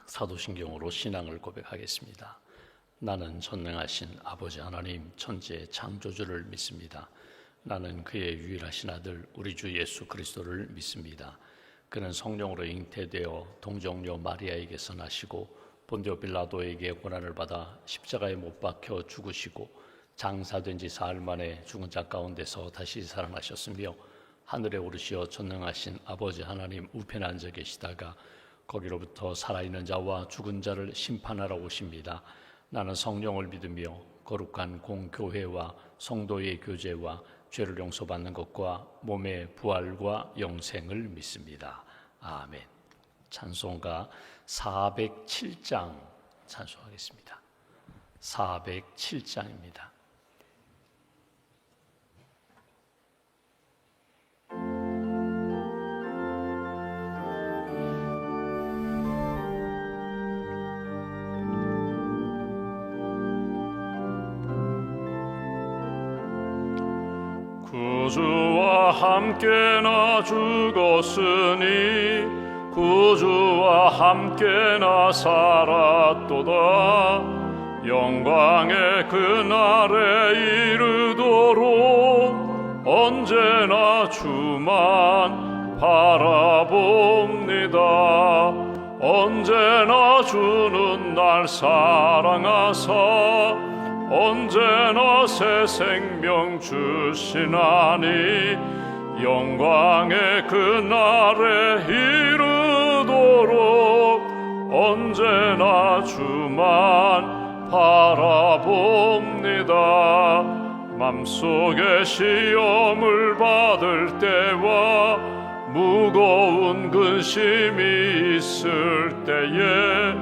사도신경으로 신앙을 고백하겠습니다. 나는 전능하신 아버지 하나님 천지의 창조주를 믿습니다. 나는 그의 유일하신 아들 우리 주 예수 그리스도를 믿습니다. 그는 성령으로 잉태되어 동정녀 마리아에게서 나시고 본디오 빌라도에게 고난을 받아 십자가에 못 박혀 죽으시고 장사된 지 사흘 만에 죽은 자 가운데서 다시 살아나셨으며 하늘에 오르시어 전능하신 아버지 하나님 우편에 앉아 계시다가 거기로부터 살아있는 자와 죽은 자를 심판하러 오십니다. 나는 성령을 믿으며 거룩한 공교회와 성도의 교제와 죄를 용서받는 것과 몸의 부활과 영생을 믿습니다. 아멘. 찬송가 407장 찬송하겠습니다. 407장입니다. 구주와 함께 나 죽었으니 구주와 함께 나 살았도다. 영광의 그날에 이르도록 언제나 주만 바라봅니다. 언제나 주는 날 사랑하사 언제나 새 생명 주시나니 영광의 그날에 이르도록 언제나 주만 바라봅니다. 맘속에 시험을 받을 때와 무거운 근심이 있을 때에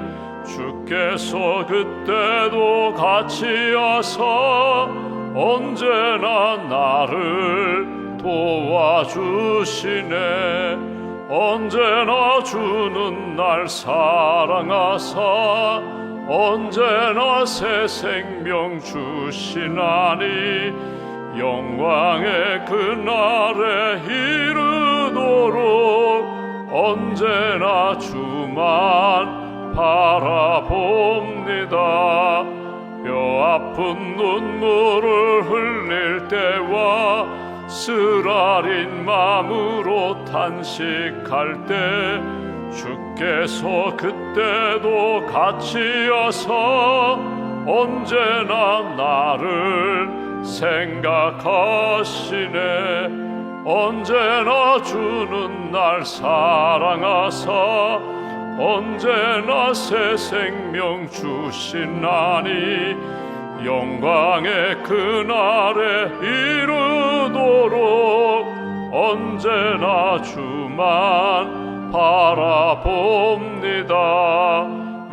주께서 그때도 같이 하사 언제나 나를 도와주시네. 언제나 주는 날 사랑하사 언제나 새 생명 주시나니 영광의 그날에 이르도록 언제나 주만 바라봅니다. 뼈아픈 눈물을 흘릴 때와 쓰라린 마음으로 탄식할 때 주께서 그때도 같이 하사 언제나 나를 생각하시네. 언제나 주는 날 사랑하사 언제나 새 생명 주시나니 영광의 그날에 이르도록 언제나 주만 바라봅니다.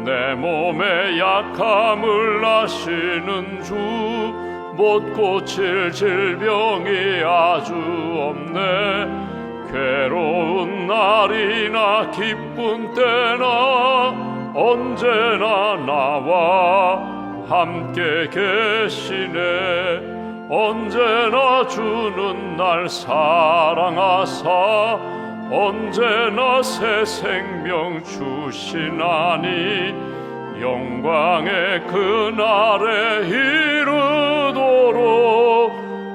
내 몸의 약함을 아시는 주 못 고칠 질병이 아주 없네. 괴로운 날이나 기쁜 때나 언제나 나와 함께 계시네. 언제나 주는 날 사랑하사 언제나 새 생명 주시나니 영광의 그날에 이르도록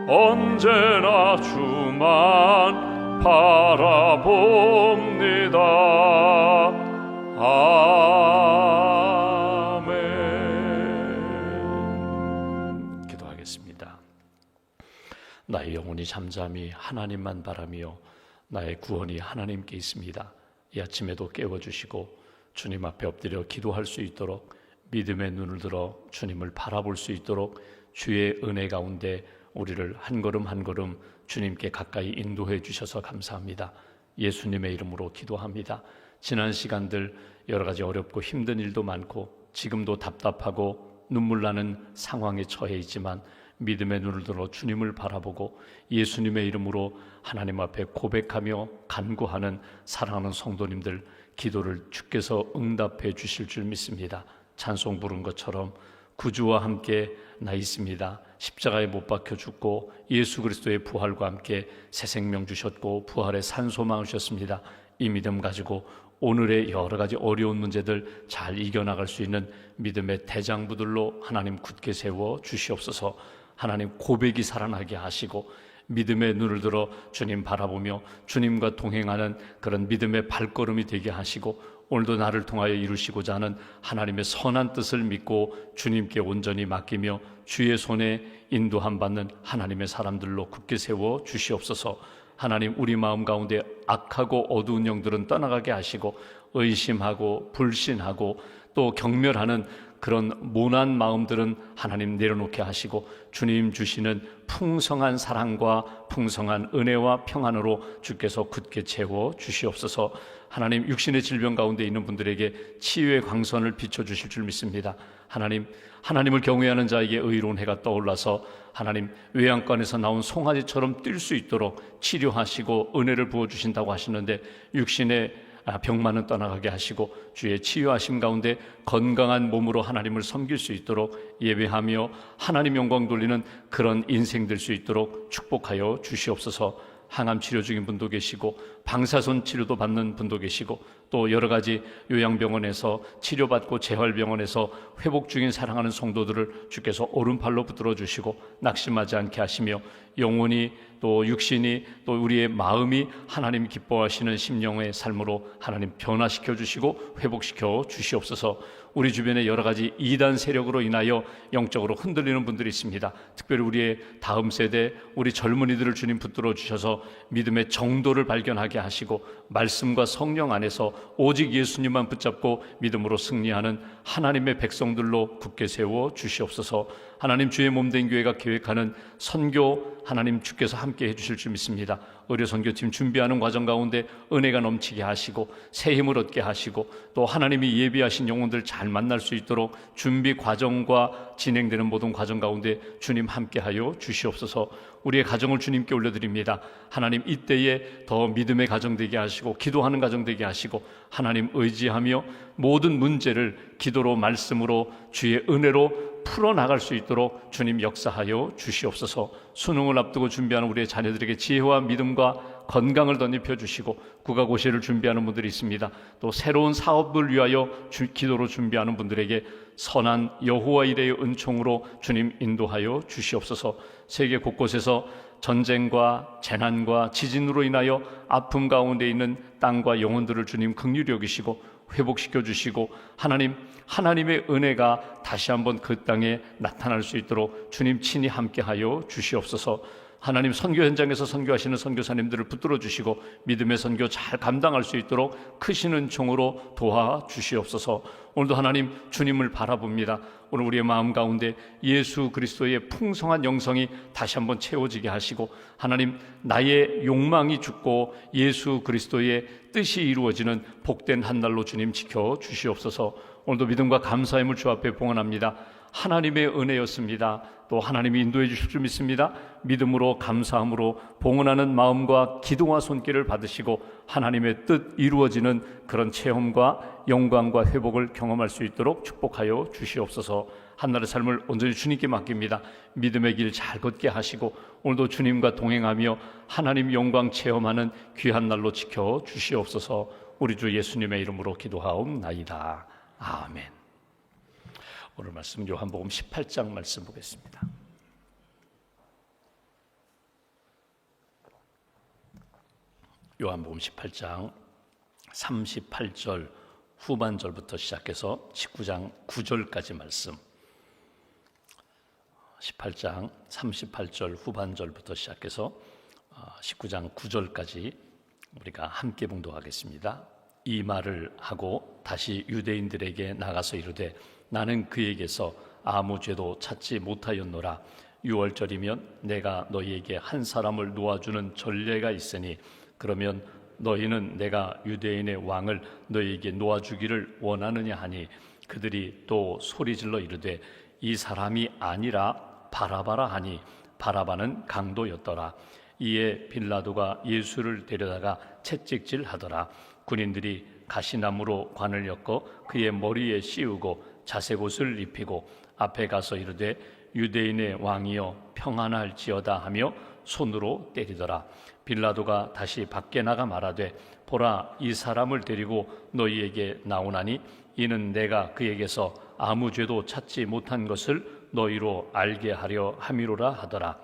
언제나 주만 바라봅니다. 아멘. 기도하겠습니다. 나의 영혼이 잠잠히 하나님만 바라며 나의 구원이 하나님께 있습니다. 이 아침에도 깨워주시고 주님 앞에 엎드려 기도할 수 있도록 믿음의 눈을 들어 주님을 바라볼 수 있도록 주의 은혜 가운데 우리를 한 걸음 한 걸음 주님께 가까이 인도해 주셔서 감사합니다. 예수님의 이름으로 기도합니다. 지난 시간들 여러 가지 어렵고 힘든 일도 많고 지금도 답답하고 눈물 나는 상황에 처해 있지만 믿음의 눈을 들어 주님을 바라보고 예수님의 이름으로 하나님 앞에 고백하며 간구하는 사랑하는 성도님들 기도를 주께서 응답해 주실 줄 믿습니다. 찬송 부른 것처럼 구주와 함께 나 있습니다. 십자가에 못 박혀 죽고 예수 그리스도의 부활과 함께 새 생명 주셨고 부활의 산 소망을 주셨습니다. 이 믿음 가지고 오늘의 여러 가지 어려운 문제들 잘 이겨나갈 수 있는 믿음의 대장부들로 하나님 굳게 세워 주시옵소서. 하나님 고백이 살아나게 하시고 믿음의 눈을 들어 주님 바라보며 주님과 동행하는 그런 믿음의 발걸음이 되게 하시고 오늘도 나를 통하여 이루시고자 하는 하나님의 선한 뜻을 믿고 주님께 온전히 맡기며 주의 손에 인도함 받는 하나님의 사람들로 굳게 세워 주시옵소서. 하나님 우리 마음 가운데 악하고 어두운 영들은 떠나가게 하시고 의심하고 불신하고 또 경멸하는 그런 모난 마음들은 하나님 내려놓게 하시고 주님 주시는 풍성한 사랑과 풍성한 은혜와 평안으로 주께서 굳게 채워 주시옵소서. 하나님 육신의 질병 가운데 있는 분들에게 치유의 광선을 비춰주실 줄 믿습니다. 하나님을 경외하는 자에게 의로운 해가 떠올라서 하나님 외양간에서 나온 송아지처럼 뛸 수 있도록 치료하시고 은혜를 부어주신다고 하시는데 육신의 병만은 떠나가게 하시고 주의 치유하심 가운데 건강한 몸으로 하나님을 섬길 수 있도록 예배하며 하나님 영광 돌리는 그런 인생 될 수 있도록 축복하여 주시옵소서. 항암 치료 중인 분도 계시고 방사선 치료도 받는 분도 계시고 또 여러 가지 요양병원에서 치료받고 재활병원에서 회복 중인 사랑하는 성도들을 주께서 오른팔로 붙들어 주시고 낙심하지 않게 하시며 영혼이 또 육신이 또 우리의 마음이 하나님 기뻐하시는 심령의 삶으로 하나님 변화시켜 주시고 회복시켜 주시옵소서. 우리 주변에 여러 가지 이단 세력으로 인하여 영적으로 흔들리는 분들이 있습니다. 특별히 우리의 다음 세대 우리 젊은이들을 주님 붙들어 주셔서 믿음의 정도를 발견하게 하시고 말씀과 성령 안에서 오직 예수님만 붙잡고 믿음으로 승리하는 하나님의 백성들로 굳게 세워 주시옵소서. 하나님 주의 몸된 교회가 계획하는 선교 하나님 주께서 함께 해주실 줄 믿습니다. 의료선교팀 준비하는 과정 가운데 은혜가 넘치게 하시고 새 힘을 얻게 하시고 또 하나님이 예비하신 영혼들 잘 만날 수 있도록 준비 과정과 진행되는 모든 과정 가운데 주님 함께하여 주시옵소서. 우리의 가정을 주님께 올려드립니다. 하나님 이때에 더 믿음의 가정 되게 하시고 기도하는 가정 되게 하시고 하나님 의지하며 모든 문제를 기도로 말씀으로 주의 은혜로 풀어나갈 수 있도록 주님 역사하여 주시옵소서. 수능을 앞두고 준비하는 우리의 자녀들에게 지혜와 믿음과 건강을 덧입혀 주시고 국가고시를 준비하는 분들이 있습니다. 또 새로운 사업을 위하여 기도로 준비하는 분들에게 선한 여호와 일의 은총으로 주님 인도하여 주시옵소서. 세계 곳곳에서 전쟁과 재난과 지진으로 인하여 아픔 가운데 있는 땅과 영혼들을 주님 긍휼히 여기시고 회복시켜 주시고 하나님의 은혜가 다시 한번 그 땅에 나타날 수 있도록 주님 친히 함께하여 주시옵소서. 하나님 선교 현장에서 선교하시는 선교사님들을 붙들어 주시고 믿음의 선교 잘 감당할 수 있도록 크신 은총으로 도와주시옵소서. 오늘도 하나님 주님을 바라봅니다. 오늘 우리의 마음 가운데 예수 그리스도의 풍성한 영성이 다시 한번 채워지게 하시고 하나님 나의 욕망이 죽고 예수 그리스도의 뜻이 이루어지는 복된 한 날로 주님 지켜주시옵소서. 오늘도 믿음과 감사함을 주 앞에 봉헌합니다. 하나님의 은혜였습니다. 또 하나님이 인도해 주실 줄 믿습니다. 믿음으로 감사함으로 봉헌하는 마음과 기도와 손길을 받으시고 하나님의 뜻 이루어지는 그런 체험과 영광과 회복을 경험할 수 있도록 축복하여 주시옵소서. 한날의 삶을 온전히 주님께 맡깁니다. 믿음의 길 잘 걷게 하시고 오늘도 주님과 동행하며 하나님 영광 체험하는 귀한 날로 지켜 주시옵소서. 우리 주 예수님의 이름으로 기도하옵나이다. 아멘. 오늘 말씀 요한복음 18장 말씀 보겠습니다. 요한복음 18장 38절 후반절부터 시작해서 19장 9절까지 말씀. 18장 38절 후반절부터 시작해서 19장 9절까지 우리가 함께 봉독하겠습니다. 이 말을 하고 다시 유대인들에게 나가서 이르되 나는 그에게서 아무 죄도 찾지 못하였노라. 6월절이면 내가 너희에게 한 사람을 놓아주는 전례가 있으니 그러면 너희는 내가 유대인의 왕을 너희에게 놓아주기를 원하느냐 하니 그들이 또 소리질러 이르되 이 사람이 아니라 바라바라 하니 바라바는 강도였더라. 이에 빌라도가 예수를 데려다가 채찍질하더라. 군인들이 가시나무로 관을 엮어 그의 머리에 씌우고 자색 옷을 입히고 앞에 가서 이르되 유대인의 왕이여 평안할지어다 하며 손으로 때리더라. 빌라도가 다시 밖에 나가 말하되 보라, 이 사람을 데리고 너희에게 나오나니 이는 내가 그에게서 아무 죄도 찾지 못한 것을 너희로 알게 하려 함이로라 하더라.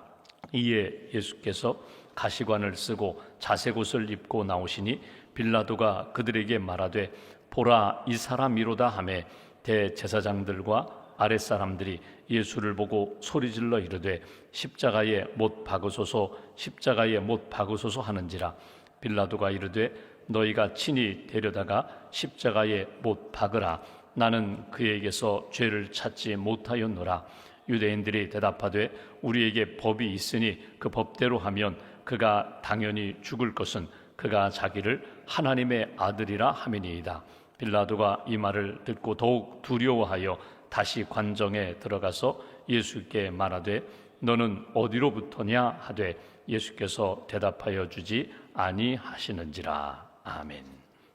이에 예수께서 가시관을 쓰고 자색옷을 입고 나오시니 빌라도가 그들에게 말하되 보라, 이 사람이로다 하매 대제사장들과 아랫사람들이 예수를 보고 소리질러 이르되 십자가에 못 박으소서, 십자가에 못 박으소서 하는지라. 빌라도가 이르되 너희가 친히 데려다가 십자가에 못 박으라. 나는 그에게서 죄를 찾지 못하였노라. 유대인들이 대답하되 우리에게 법이 있으니 그 법대로 하면 그가 당연히 죽을 것은 그가 자기를 하나님의 아들이라 함이니이다. 빌라도가 이 말을 듣고 더욱 두려워하여 다시 관정에 들어가서 예수께 말하되 너는 어디로부터냐 하되 예수께서 대답하여 주지 아니하시는지라. 아멘.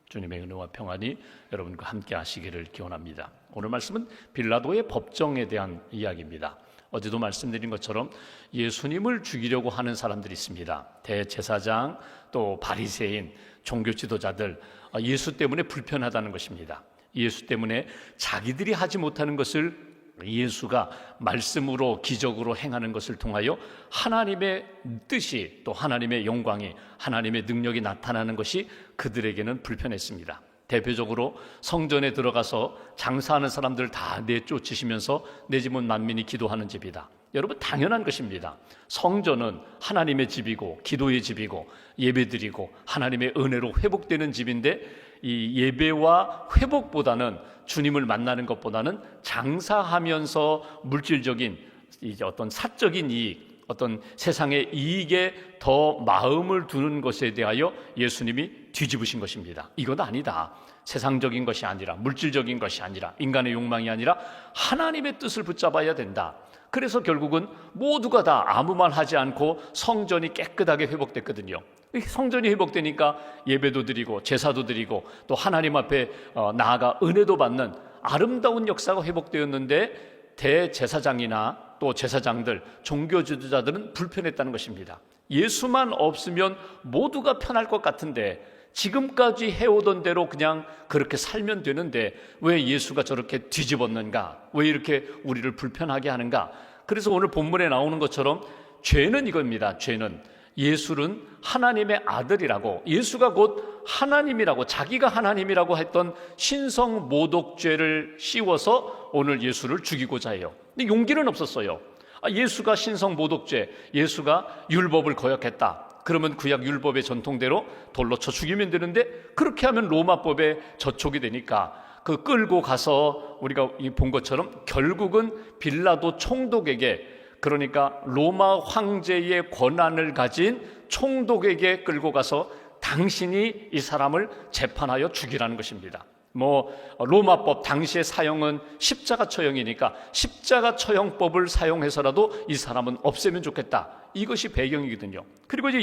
주님의 은혜와 평안이 여러분과 함께 하시기를 기원합니다. 오늘 말씀은 빌라도의 법정에 대한 이야기입니다. 어제도 말씀드린 것처럼 예수님을 죽이려고 하는 사람들이 있습니다. 대제사장, 또 바리새인, 종교 지도자들, 예수 때문에 불편하다는 것입니다. 예수 때문에 자기들이 하지 못하는 것을 예수가 말씀으로 기적으로 행하는 것을 통하여 하나님의 뜻이, 또 하나님의 영광이, 하나님의 능력이 나타나는 것이 그들에게는 불편했습니다. 대표적으로 성전에 들어가서 장사하는 사람들 다 내쫓으시면서 내 집은 만민이 기도하는 집이다. 여러분, 당연한 것입니다. 성전은 하나님의 집이고 기도의 집이고 예배드리고 하나님의 은혜로 회복되는 집인데, 이 예배와 회복보다는, 주님을 만나는 것보다는 장사하면서 물질적인 이제 어떤 사적인 이익, 어떤 세상의 이익에 더 마음을 두는 것에 대하여 예수님이 뒤집으신 것입니다. 이건 아니다. 세상적인 것이 아니라, 물질적인 것이 아니라, 인간의 욕망이 아니라 하나님의 뜻을 붙잡아야 된다. 그래서 결국은 모두가 다 아무 말 하지 않고 성전이 깨끗하게 회복됐거든요. 성전이 회복되니까 예배도 드리고 제사도 드리고 또 하나님 앞에 나아가 은혜도 받는 아름다운 역사가 회복되었는데, 대제사장이나 또 제사장들, 종교 지도자들은 불편했다는 것입니다. 예수만 없으면 모두가 편할 것 같은데, 지금까지 해오던 대로 그냥 그렇게 살면 되는데 왜 예수가 저렇게 뒤집었는가? 왜 이렇게 우리를 불편하게 하는가? 그래서 오늘 본문에 나오는 것처럼 죄는 이겁니다. 죄는 예수는 하나님의 아들이라고, 예수가 곧 하나님이라고, 자기가 하나님이라고 했던 신성 모독죄를 씌워서 오늘 예수를 죽이고자 해요. 근데 용기는 없었어요. 예수가 신성 모독죄, 예수가 율법을 거역했다. 그러면 구약 율법의 전통대로 돌로 쳐 죽이면 되는데, 그렇게 하면 로마법에 저촉이 되니까 그 끌고 가서 우리가 본 것처럼 결국은 빌라도 총독에게, 그러니까 로마 황제의 권한을 가진 총독에게 끌고 가서 당신이 이 사람을 재판하여 죽이라는 것입니다. 로마법 당시의 사형은 십자가 처형이니까 십자가 처형법을 사용해서라도 이 사람은 없애면 좋겠다. 이것이 배경이거든요. 그리고 이제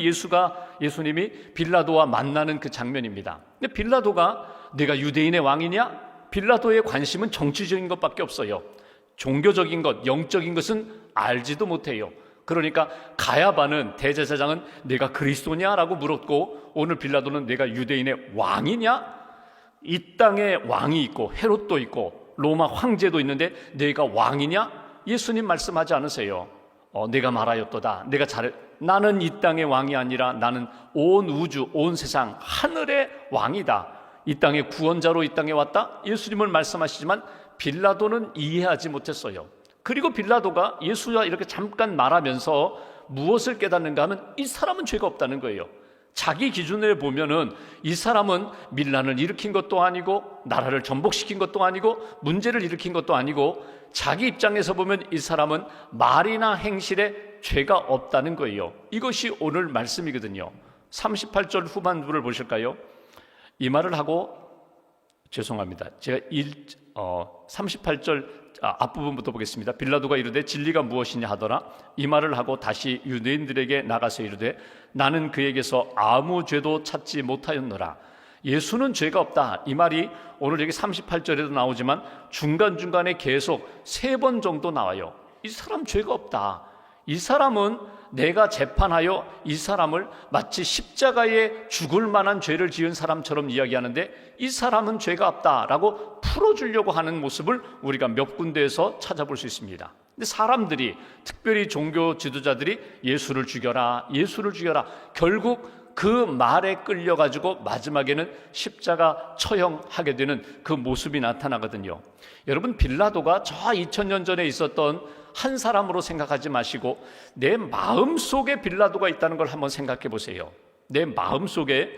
예수님이 빌라도와 만나는 그 장면입니다. 근데 빌라도가 내가 유대인의 왕이냐? 빌라도의 관심은 정치적인 것밖에 없어요. 종교적인 것, 영적인 것은 알지도 못해요. 그러니까 가야바는, 대제사장은 내가 그리스도냐라고 물었고, 오늘 빌라도는 내가 유대인의 왕이냐? 이 땅에 왕이 있고 헤롯도 있고 로마 황제도 있는데 내가 왕이냐? 예수님 말씀하지 않으세요. 내가 말하였도다. 나는 이 땅의 왕이 아니라 나는 온 우주, 온 세상, 하늘의 왕이다. 이 땅의 구원자로 이 땅에 왔다. 예수님을 말씀하시지만 빌라도는 이해하지 못했어요. 그리고 빌라도가 예수와 이렇게 잠깐 말하면서 무엇을 깨닫는가 하면 이 사람은 죄가 없다는 거예요. 자기 기준에 보면은 이 사람은 밀란을 일으킨 것도 아니고 나라를 전복시킨 것도 아니고 문제를 일으킨 것도 아니고, 자기 입장에서 보면 이 사람은 말이나 행실에 죄가 없다는 거예요. 이것이 오늘 말씀이거든요. 38절 후반부를 보실까요? 이 말을 하고, 죄송합니다. 제가 38절 앞부분부터 보겠습니다. 빌라도가 이르되 진리가 무엇이냐 하더라. 이 말을 하고 다시 유대인들에게 나가서 이르되 나는 그에게서 아무 죄도 찾지 못하였노라. 예수는 죄가 없다. 이 말이 오늘 여기 38절에도 나오지만 중간중간에 계속 3번 정도 나와요. 이 사람 죄가 없다. 이 사람은 내가 재판하여 이 사람을 마치 십자가에 죽을 만한 죄를 지은 사람처럼 이야기하는데 이 사람은 죄가 없다라고 풀어주려고 하는 모습을 우리가 몇 군데에서 찾아볼 수 있습니다. 근데 사람들이, 특별히 종교 지도자들이 예수를 죽여라, 예수를 죽여라, 결국 그 말에 끌려가지고 마지막에는 십자가 처형하게 되는 그 모습이 나타나거든요. 여러분, 빌라도가 저 2000년 전에 있었던 한 사람으로 생각하지 마시고 내 마음속에 빌라도가 있다는 걸 한번 생각해 보세요. 내 마음속에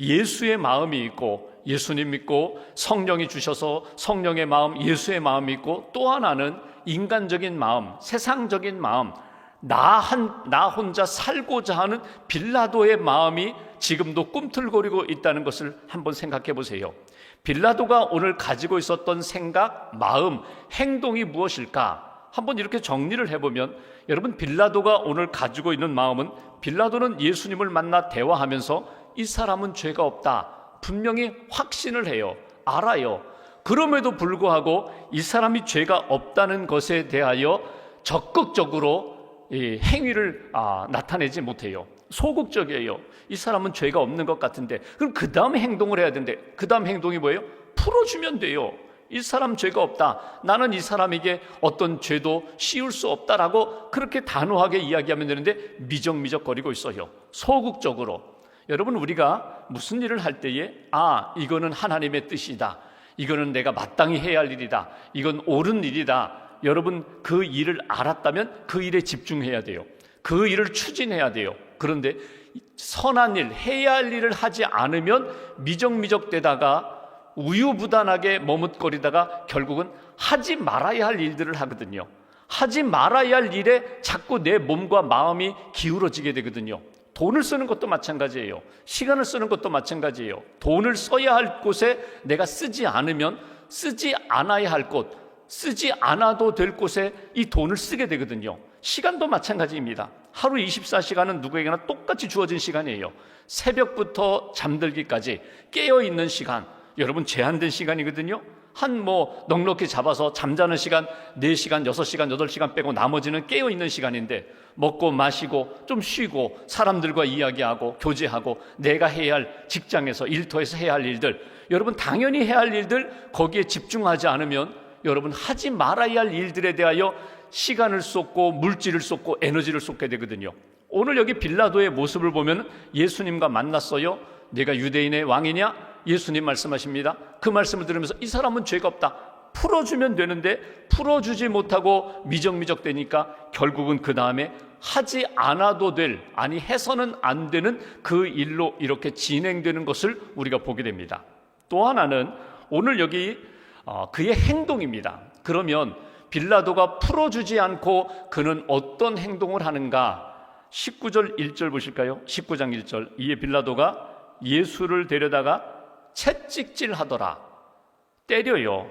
예수의 마음이 있고, 예수님 믿고 성령이 주셔서 성령의 마음, 예수의 마음이 있고, 또 하나는 인간적인 마음, 세상적인 마음, 나 혼자 살고자 하는 빌라도의 마음이 지금도 꿈틀거리고 있다는 것을 한번 생각해 보세요. 빌라도가 오늘 가지고 있었던 생각, 마음, 행동이 무엇일까? 한번 이렇게 정리를 해보면, 여러분, 빌라도가 오늘 가지고 있는 마음은, 빌라도는 예수님을 만나 대화하면서 이 사람은 죄가 없다, 분명히 확신을 해요. 알아요. 그럼에도 불구하고 이 사람이 죄가 없다는 것에 대하여 적극적으로 이 행위를 나타내지 못해요. 소극적이에요. 이 사람은 죄가 없는 것 같은데, 그럼 그 다음 행동을 해야 되는데, 그 다음 행동이 뭐예요? 풀어주면 돼요. 이 사람 죄가 없다, 나는 이 사람에게 어떤 죄도 씌울 수 없다라고 그렇게 단호하게 이야기하면 되는데 미적미적거리고 있어요. 소극적으로. 여러분, 우리가 무슨 일을 할 때에 이거는 하나님의 뜻이다, 이거는 내가 마땅히 해야 할 일이다, 이건 옳은 일이다, 여러분, 그 일을 알았다면 그 일에 집중해야 돼요. 그 일을 추진해야 돼요. 그런데 선한 일, 해야 할 일을 하지 않으면 미적미적되다가 우유부단하게 머뭇거리다가 결국은 하지 말아야 할 일들을 하거든요. 하지 말아야 할 일에 자꾸 내 몸과 마음이 기울어지게 되거든요. 돈을 쓰는 것도 마찬가지예요. 시간을 쓰는 것도 마찬가지예요. 돈을 써야 할 곳에 내가 쓰지 않으면 쓰지 않아야 할 곳, 쓰지 않아도 될 곳에 이 돈을 쓰게 되거든요. 시간도 마찬가지입니다. 하루 24시간은 누구에게나 똑같이 주어진 시간이에요. 새벽부터 잠들기까지 깨어있는 시간, 여러분, 제한된 시간이거든요. 넉넉히 잡아서 잠자는 시간 4시간, 6시간, 8시간 빼고 나머지는 깨어있는 시간인데, 먹고 마시고 좀 쉬고 사람들과 이야기하고 교제하고 내가 해야 할 직장에서, 일터에서 해야 할 일들, 여러분, 당연히 해야 할 일들, 거기에 집중하지 않으면 여러분, 하지 말아야 할 일들에 대하여 시간을 쏟고 물질을 쏟고 에너지를 쏟게 되거든요. 오늘 여기 빌라도의 모습을 보면 예수님과 만났어요. 내가 유대인의 왕이냐? 예수님 말씀하십니다. 그 말씀을 들으면서 이 사람은 죄가 없다, 풀어주면 되는데 풀어주지 못하고 미적미적 되니까 결국은 그 다음에 하지 않아도 될, 해서는 안 되는 그 일로 이렇게 진행되는 것을 우리가 보게 됩니다. 또 하나는 오늘 여기 그의 행동입니다. 그러면 빌라도가 풀어주지 않고 그는 어떤 행동을 하는가? 19절 1절 보실까요? 19장 1절. 이에 빌라도가 예수를 데려다가 채찍질 하더라. 때려요.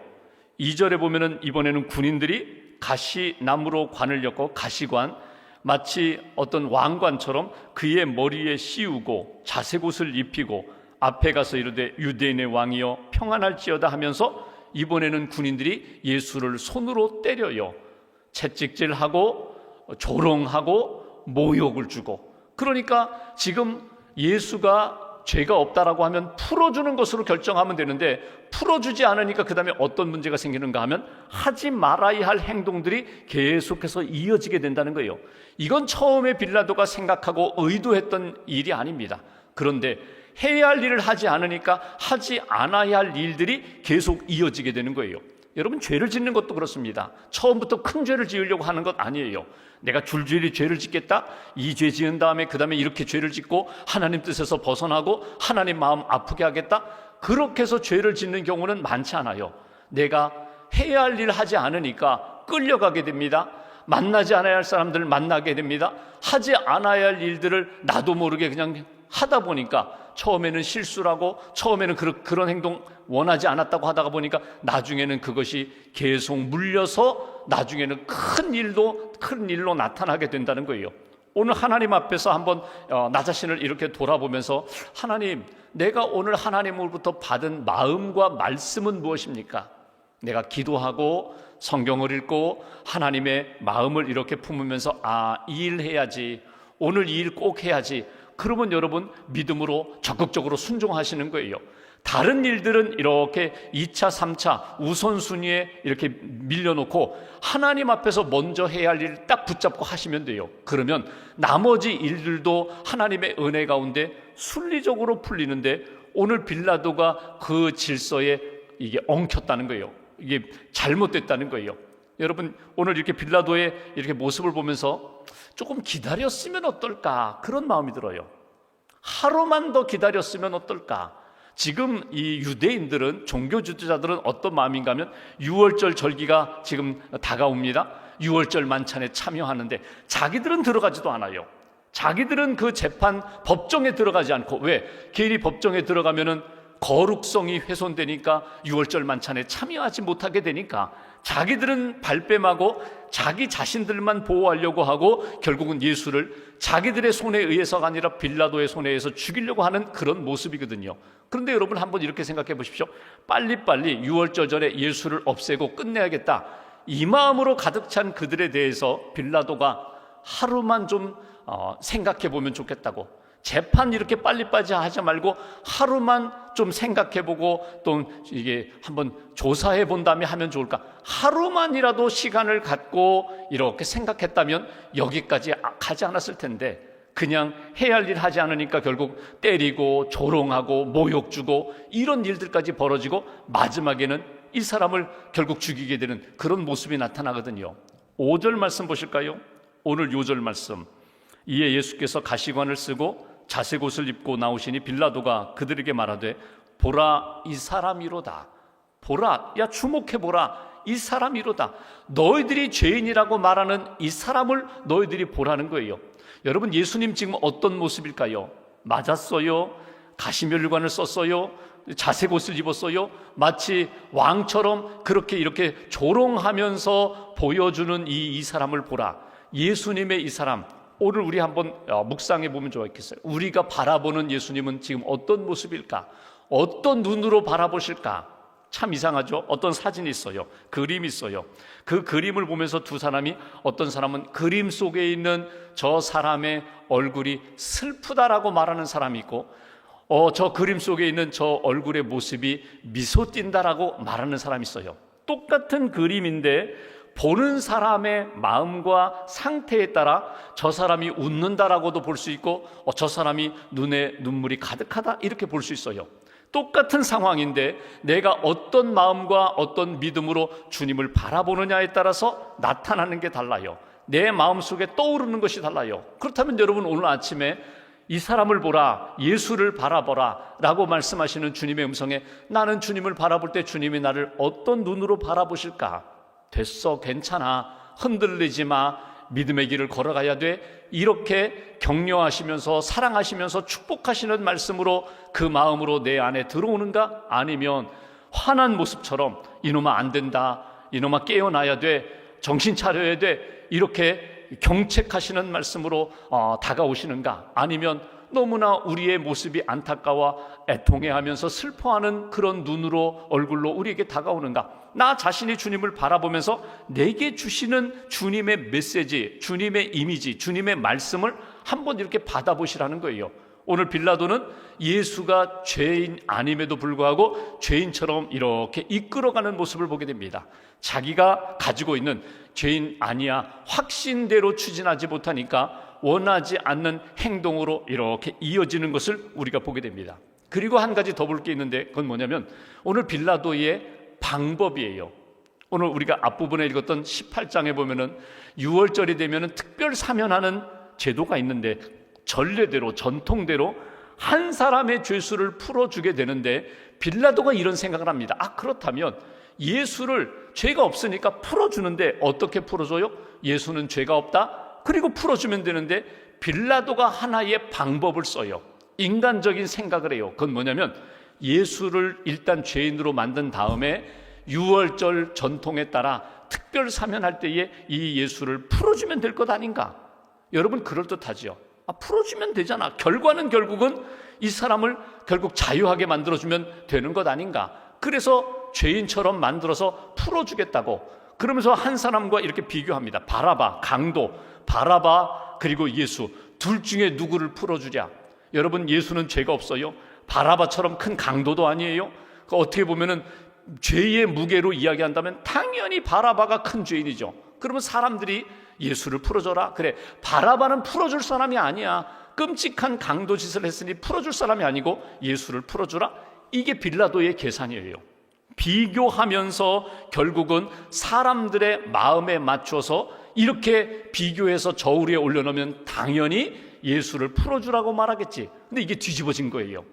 2절에 보면은 이번에는 군인들이 가시나무로 관을 엮고, 가시관, 마치 어떤 왕관처럼 그의 머리에 씌우고 자색옷을 입히고 앞에 가서 이르되 유대인의 왕이여 평안할지어다 하면서 이번에는 군인들이 예수를 손으로 때려요. 채찍질하고 조롱하고 모욕을 주고. 그러니까 지금 예수가 죄가 없다라고 하면 풀어주는 것으로 결정하면 되는데, 풀어주지 않으니까 그 다음에 어떤 문제가 생기는가 하면 하지 말아야 할 행동들이 계속해서 이어지게 된다는 거예요. 이건 처음에 빌라도가 생각하고 의도했던 일이 아닙니다. 그런데 해야 할 일을 하지 않으니까 하지 않아야 할 일들이 계속 이어지게 되는 거예요. 여러분, 죄를 짓는 것도 그렇습니다. 처음부터 큰 죄를 지으려고 하는 것 아니에요. 내가 줄줄이 죄를 짓겠다, 이 죄 지은 다음에 그 다음에 이렇게 죄를 짓고 하나님 뜻에서 벗어나고 하나님 마음 아프게 하겠다, 그렇게 해서 죄를 짓는 경우는 많지 않아요. 내가 해야 할 일을 하지 않으니까 끌려가게 됩니다. 만나지 않아야 할 사람들을 만나게 됩니다. 하지 않아야 할 일들을 나도 모르게 그냥 하다 보니까 처음에는 실수를 하고, 처음에는 그런 행동 원하지 않았다고 하다가 보니까 나중에는 그것이 계속 물려서 나중에는 큰 일로 나타나게 된다는 거예요. 오늘 하나님 앞에서 한번 나 자신을 이렇게 돌아보면서, 하나님, 내가 오늘 하나님으로부터 받은 마음과 말씀은 무엇입니까? 내가 기도하고 성경을 읽고 하나님의 마음을 이렇게 품으면서 이 일 해야지, 오늘 이 일 꼭 해야지, 그러면 여러분 믿음으로 적극적으로 순종하시는 거예요. 다른 일들은 이렇게 2차, 3차 우선순위에 이렇게 밀려놓고 하나님 앞에서 먼저 해야 할 일 딱 붙잡고 하시면 돼요. 그러면 나머지 일들도 하나님의 은혜 가운데 순리적으로 풀리는데, 오늘 빌라도가 그 질서에 이게 엉켰다는 거예요. 이게 잘못됐다는 거예요. 여러분, 오늘 이렇게 빌라도의 이렇게 모습을 보면서 조금 기다렸으면 어떨까, 그런 마음이 들어요. 하루만 더 기다렸으면 어떨까. 지금 이 유대인들은, 종교 지도자들은 어떤 마음인가 하면 6월절 절기가 지금 다가옵니다. 6월절 만찬에 참여하는데 자기들은 들어가지도 않아요. 자기들은 그 재판 법정에 들어가지 않고, 왜? 괜히 법정에 들어가면은 거룩성이 훼손되니까 6월절 만찬에 참여하지 못하게 되니까 자기들은 발뺌하고 자기 자신들만 보호하려고 하고 결국은 예수를 자기들의 손에 의해서가 아니라 빌라도의 손에 의해서 죽이려고 하는 그런 모습이거든요. 그런데 여러분 한번 이렇게 생각해 보십시오. 빨리빨리 6월절 전에 예수를 없애고 끝내야겠다, 이 마음으로 가득 찬 그들에 대해서 빌라도가 하루만 좀 생각해 보면 좋겠다고, 재판 이렇게 빨리빨리 하지 말고 하루만 좀 생각해보고 또 이게 한번 조사해 본 다음에 하면 좋을까, 하루만이라도 시간을 갖고 이렇게 생각했다면 여기까지 가지 않았을 텐데, 그냥 해야 할 일 하지 않으니까 결국 때리고 조롱하고 모욕 주고 이런 일들까지 벌어지고 마지막에는 이 사람을 결국 죽이게 되는 그런 모습이 나타나거든요. 5절 말씀 보실까요? 오늘 5절 말씀. 이에 예수께서 가시관을 쓰고 자색옷을 입고 나오시니 빌라도가 그들에게 말하되 보라, 이 사람이로다. 보라, 야 주목해보라, 이 사람이로다. 너희들이 죄인이라고 말하는 이 사람을 너희들이 보라는 거예요. 여러분, 예수님 지금 어떤 모습일까요? 맞았어요? 가시면류관을 썼어요? 자색옷을 입었어요? 마치 왕처럼 그렇게 이렇게 조롱하면서 보여주는 이 사람을 보라. 예수님의 이 사람, 오늘 우리 한번 묵상해 보면 좋겠어요. 우리가 바라보는 예수님은 지금 어떤 모습일까? 어떤 눈으로 바라보실까? 참 이상하죠? 어떤 사진이 있어요. 그림이 있어요. 그 그림을 보면서 두 사람이, 어떤 사람은 그림 속에 있는 저 사람의 얼굴이 슬프다라고 말하는 사람이 있고, 저 그림 속에 있는 저 얼굴의 모습이 미소 띈다라고 말하는 사람이 있어요. 똑같은 그림인데 보는 사람의 마음과 상태에 따라 저 사람이 웃는다라고도 볼 수 있고, 저 사람이 눈에 눈물이 가득하다 이렇게 볼 수 있어요. 똑같은 상황인데 내가 어떤 마음과 어떤 믿음으로 주님을 바라보느냐에 따라서 나타나는 게 달라요. 내 마음속에 떠오르는 것이 달라요. 그렇다면 여러분, 오늘 아침에 이 사람을 보라, 예수를 바라보라 라고 말씀하시는 주님의 음성에 나는 주님을 바라볼 때 주님이 나를 어떤 눈으로 바라보실까? 됐어, 괜찮아, 흔들리지 마, 믿음의 길을 걸어가야 돼, 이렇게 격려하시면서 사랑하시면서 축복하시는 말씀으로 그 마음으로 내 안에 들어오는가? 아니면 화난 모습처럼 이놈아 안 된다, 이놈아 깨어나야 돼, 정신 차려야 돼, 이렇게 경책하시는 말씀으로 다가오시는가? 아니면 너무나 우리의 모습이 안타까워 애통해하면서 슬퍼하는 그런 눈으로, 얼굴로 우리에게 다가오는가? 나 자신이 주님을 바라보면서 내게 주시는 주님의 메시지, 주님의 이미지, 주님의 말씀을 한번 이렇게 받아보시라는 거예요. 오늘 빌라도는 예수가 죄인 아님에도 불구하고 죄인처럼 이렇게 이끌어가는 모습을 보게 됩니다. 자기가 가지고 있는 죄인 아니야 확신대로 추진하지 못하니까 원하지 않는 행동으로 이렇게 이어지는 것을 우리가 보게 됩니다. 그리고 한 가지 더 볼 게 있는데, 그건 뭐냐면 오늘 빌라도의 방법이에요. 오늘 우리가 앞부분에 읽었던 18장에 보면은 6월절이 되면은 특별 사면하는 제도가 있는데, 전례대로 전통대로 한 사람의 죄수를 풀어주게 되는데, 빌라도가 이런 생각을 합니다. 그렇다면 예수를 죄가 없으니까 풀어주는데 어떻게 풀어줘요? 예수는 죄가 없다? 그리고 풀어주면 되는데, 빌라도가 하나의 방법을 써요. 인간적인 생각을 해요. 그건 뭐냐면 예수를 일단 죄인으로 만든 다음에 6월절 전통에 따라 특별 사면할 때에 이 예수를 풀어주면 될 것 아닌가? 여러분, 그럴듯하지요. 풀어주면 되잖아. 결과는 결국은 이 사람을 결국 자유하게 만들어주면 되는 것 아닌가? 그래서 죄인처럼 만들어서 풀어주겠다고. 그러면서 한 사람과 이렇게 비교합니다. 바라바, 강도, 바라바 그리고 예수 둘 중에 누구를 풀어주랴. 여러분, 예수는 죄가 없어요. 바라바처럼 큰 강도도 아니에요. 어떻게 보면은 죄의 무게로 이야기한다면 당연히 바라바가 큰 죄인이죠. 그러면 사람들이 예수를 풀어줘라. 그래, 바라바는 풀어줄 사람이 아니야. 끔찍한 강도 짓을 했으니 풀어줄 사람이 아니고 예수를 풀어주라. 이게 빌라도의 계산이에요. 비교하면서 결국은 사람들의 마음에 맞춰서 이렇게 비교해서 저울 위에 올려놓으면 당연히 예수를 풀어주라고 말하겠지. 근데 이게 뒤집어진 거예요.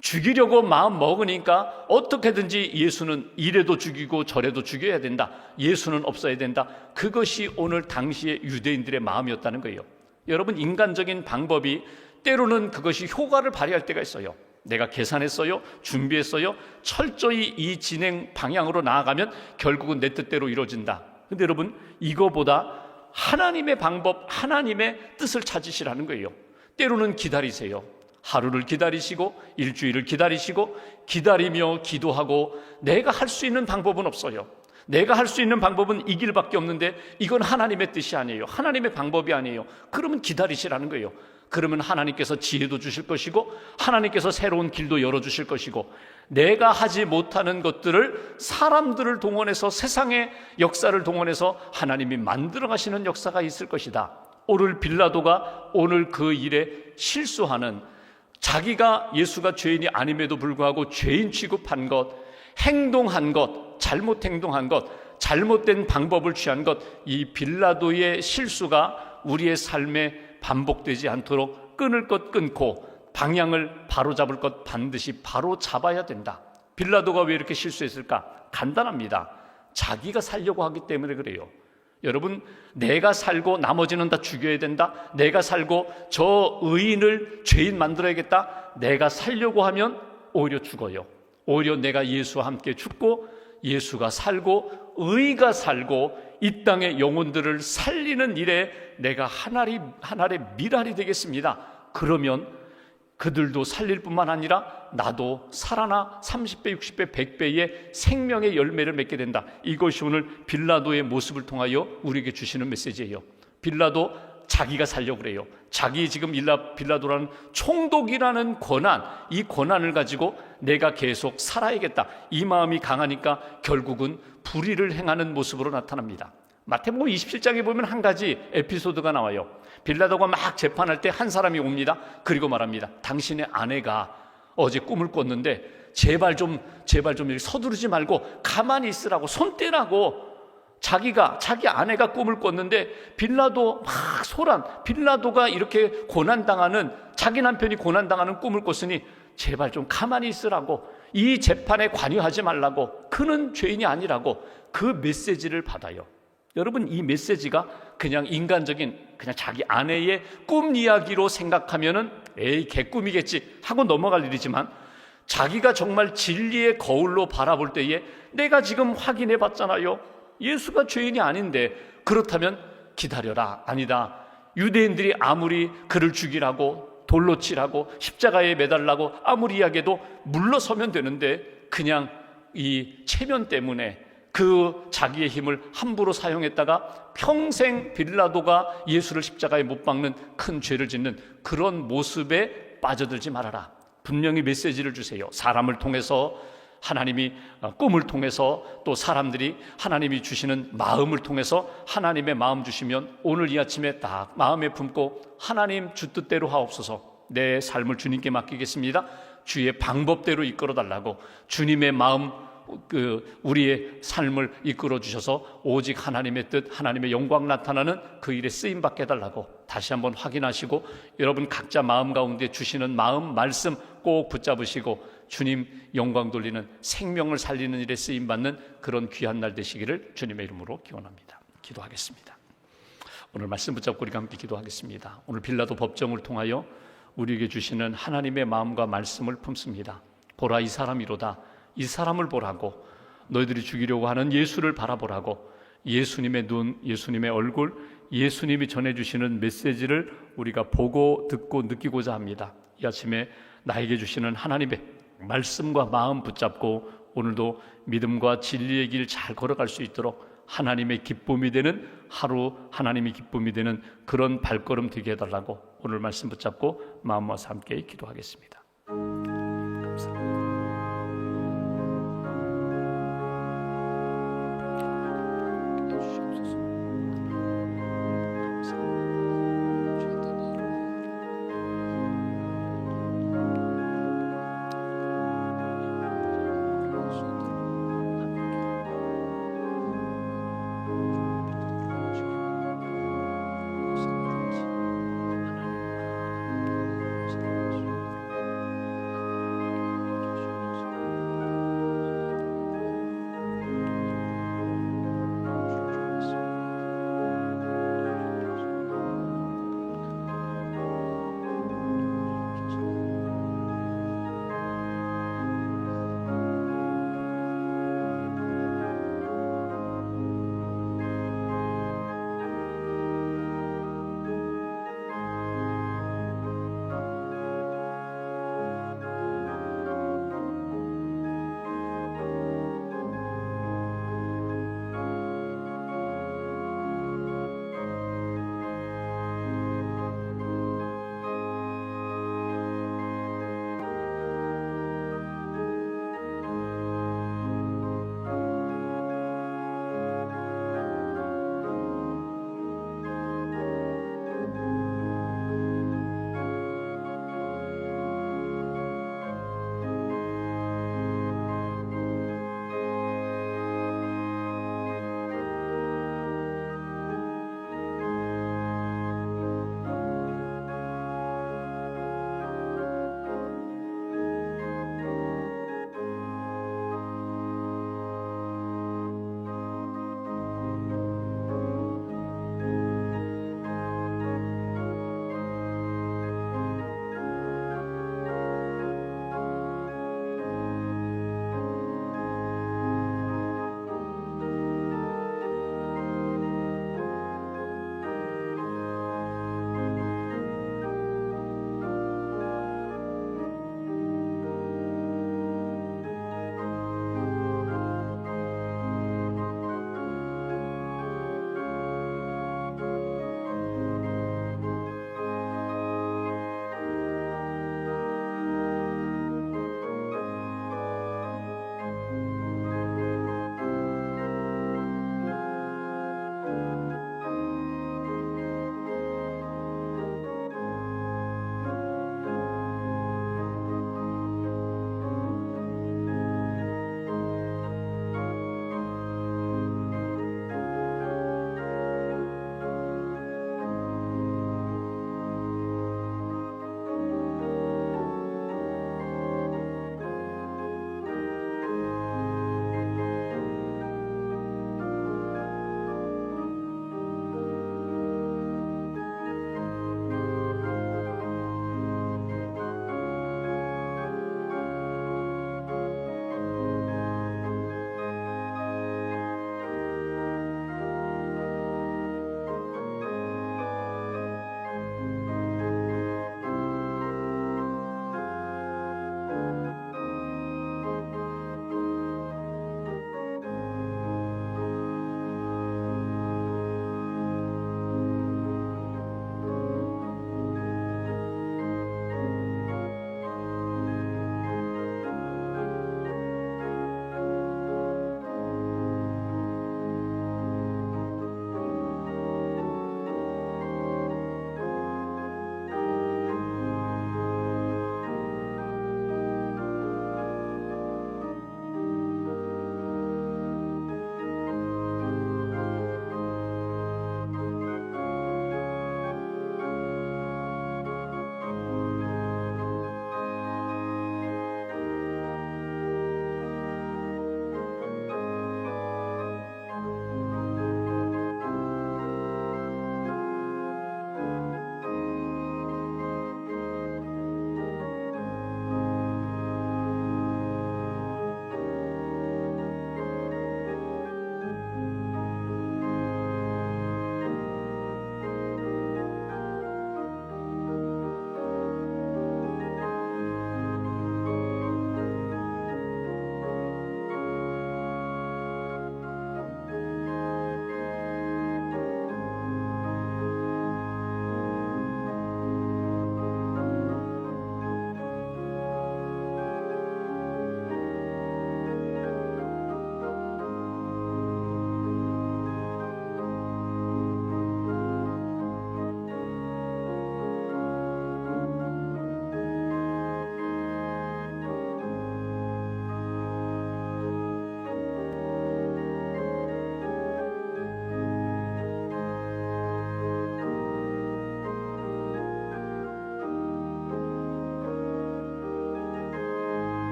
죽이려고 마음 먹으니까 어떻게든지 예수는 이래도 죽이고 저래도 죽여야 된다. 예수는 없어야 된다. 그것이 오늘 당시의 유대인들의 마음이었다는 거예요. 여러분, 인간적인 방법이 때로는 그것이 효과를 발휘할 때가 있어요. 내가 계산했어요, 준비했어요, 철저히 이 진행 방향으로 나아가면 결국은 내 뜻대로 이루어진다. 근데 여러분, 이거보다 하나님의 방법, 하나님의 뜻을 찾으시라는 거예요. 때로는 기다리세요. 하루를 기다리시고 일주일을 기다리시고 기다리며 기도하고 내가 할 수 있는 방법은 없어요. 내가 할 수 있는 방법은 이 길밖에 없는데 이건 하나님의 뜻이 아니에요. 하나님의 방법이 아니에요. 그러면 기다리시라는 거예요. 그러면 하나님께서 지혜도 주실 것이고 하나님께서 새로운 길도 열어주실 것이고 내가 하지 못하는 것들을 사람들을 동원해서 세상의 역사를 동원해서 하나님이 만들어 가시는 역사가 있을 것이다. 오늘 빌라도가 오늘 그 일에 실수하는, 자기가 예수가 죄인이 아님에도 불구하고 죄인 취급한 것, 행동한 것, 잘못 행동한 것, 잘못된 방법을 취한 것, 이 빌라도의 실수가 우리의 삶에 반복되지 않도록 끊을 것 끊고 방향을 바로잡을 것 반드시 바로잡아야 된다. 빌라도가 왜 이렇게 실수했을까? 간단합니다. 자기가 살려고 하기 때문에 그래요. 여러분, 내가 살고 나머지는 다 죽여야 된다. 내가 살고 저 의인을 죄인 만들어야겠다. 내가 살려고 하면 오히려 죽어요. 오히려 내가 예수와 함께 죽고 예수가 살고 의가 살고 이 땅의 영혼들을 살리는 일에 내가 하나의 미랄이 되겠습니다. 그러면 그들도 살릴 뿐만 아니라 나도 살아나 30배, 60배, 100배의 생명의 열매를 맺게 된다. 이것이 오늘 빌라도의 모습을 통하여 우리에게 주시는 메시지예요. 빌라도 자기가 살려고 그래요. 자기 지금 빌라도라는 총독이라는 권한, 이 권한을 가지고 내가 계속 살아야겠다. 이 마음이 강하니까 결국은 불의를 행하는 모습으로 나타납니다. 마태복음 27장에 보면 한 가지 에피소드가 나와요. 빌라도가 막 재판할 때 한 사람이 옵니다. 그리고 말합니다. 당신의 아내가 어제 꿈을 꿨는데 제발 좀 이렇게 서두르지 말고 가만히 있으라고, 손 떼라고. 자기 아내가 꿈을 꿨는데 빌라도 막 소란, 빌라도가 이렇게 고난당하는, 자기 남편이 고난당하는 꿈을 꿨으니 제발 좀 가만히 있으라고, 이 재판에 관여하지 말라고, 그는 죄인이 아니라고 그 메시지를 받아요. 여러분, 이 메시지가 그냥 인간적인 그냥 자기 아내의 꿈 이야기로 생각하면은 에이 개꿈이겠지 하고 넘어갈 일이지만, 자기가 정말 진리의 거울로 바라볼 때에 내가 지금 확인해 봤잖아요. 예수가 죄인이 아닌데, 그렇다면 기다려라. 아니다. 유대인들이 아무리 그를 죽이라고 돌로 치라고 십자가에 매달라고 아무리 이야기해도 물러서면 되는데 그냥 이 체면 때문에 그 자기의 힘을 함부로 사용했다가 평생 빌라도가 예수를 십자가에 못 박는 큰 죄를 짓는 그런 모습에 빠져들지 말아라. 분명히 메시지를 주세요. 사람을 통해서, 하나님이 꿈을 통해서, 또 사람들이 하나님이 주시는 마음을 통해서 하나님의 마음 주시면 오늘 이 아침에 딱 마음에 품고 하나님 주 뜻대로 하옵소서, 내 삶을 주님께 맡기겠습니다. 주의 방법대로 이끌어 달라고, 주님의 마음, 우리의 삶을 이끌어 주셔서 오직 하나님의 뜻, 하나님의 영광 나타나는 그 일에 쓰임 받게 해달라고 다시 한번 확인하시고, 여러분 각자 마음 가운데 주시는 마음, 말씀 꼭 붙잡으시고 주님 영광 돌리는, 생명을 살리는 일에 쓰임 받는 그런 귀한 날 되시기를 주님의 이름으로 기원합니다. 기도하겠습니다. 오늘 말씀 붙잡고 우리가 함께 기도하겠습니다. 오늘 빌라도 법정을 통하여 우리에게 주시는 하나님의 마음과 말씀을 품습니다. 보라, 이 사람이로다. 이 사람을 보라고, 너희들이 죽이려고 하는 예수를 바라보라고, 예수님의 눈, 예수님의 얼굴, 예수님이 전해주시는 메시지를 우리가 보고 듣고 느끼고자 합니다. 이 아침에 나에게 주시는 하나님의 말씀과 마음 붙잡고 오늘도 믿음과 진리의 길 잘 걸어갈 수 있도록 하나님의 기쁨이 되는 하루, 하나님의 기쁨이 되는 그런 발걸음 되게 해달라고 오늘 말씀 붙잡고 마음 모아서 함께 기도하겠습니다. 감사합니다.